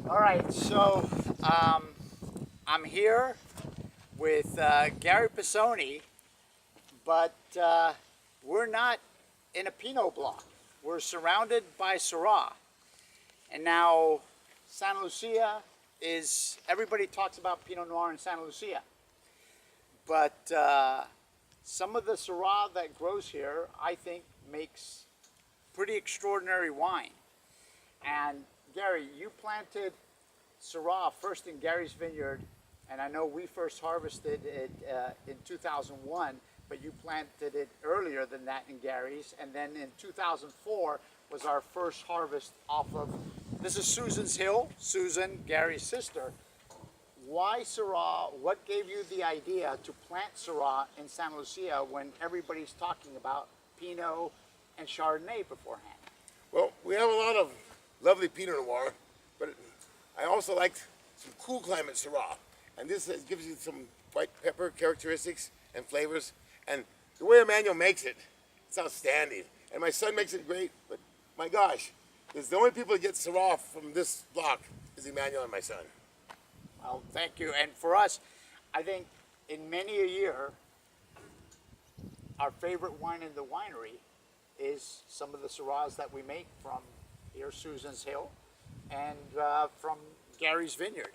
All right, so I'm here with Gary Pisoni, but we're not in a Pinot block. We're surrounded by Syrah. And now Santa Lucia is, everybody talks about Pinot Noir in Santa Lucia. But some of the Syrah that grows here, I think, makes pretty extraordinary wine. And Gary, you planted Syrah first in Gary's vineyard, and I know we first harvested it in 2001, but you planted it earlier than that in Gary's, and then in 2004 was our first harvest off of, this is Susan's Hill, Susan, Gary's sister. Why Syrah? What gave you the idea to plant Syrah in Santa Lucia when everybody's talking about Pinot and Chardonnay beforehand? Well, we have a lot of lovely Pinot Noir, but I also like some cool climate Syrah. And this gives you some white pepper characteristics and flavors. And the way Emmanuel makes it, it's outstanding. And my son makes it great, but my gosh, the only people that get Syrah from this block is Emmanuel and my son. Well, thank you. And for us, I think in many a year, our favorite wine in the winery is some of the Syrahs that we make from here, Susan's Hill, and from Gary's vineyard.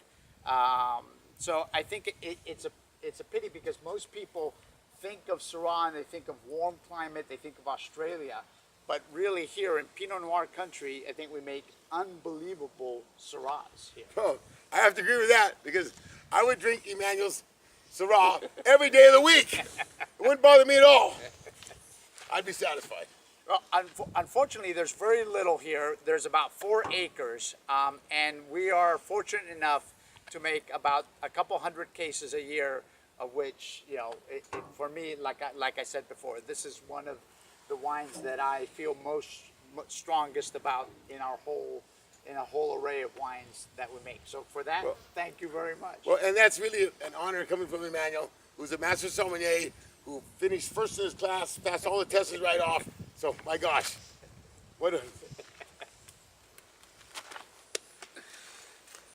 So I think it's a pity because most people think of Syrah and they think of warm climate, they think of Australia, but really here in Pinot Noir country, I think we make unbelievable Syrahs here. Oh, I have to agree with that because I would drink Emmanuel's Syrah every day of the week. It wouldn't bother me at all. I'd be satisfied. Well, unfortunately, there's very little here. There's about 4 acres, and we are fortunate enough to make about a couple hundred cases a year, of which, you know, for me, like I said before, this is one of the wines that I feel most strongest about in a whole array of wines that we make. So for that, well, thank you very much. Well, and that's really an honor coming from Emmanuel, who's a master sommelier, who finished first in his class, passed all the tests right off. So, my gosh, what a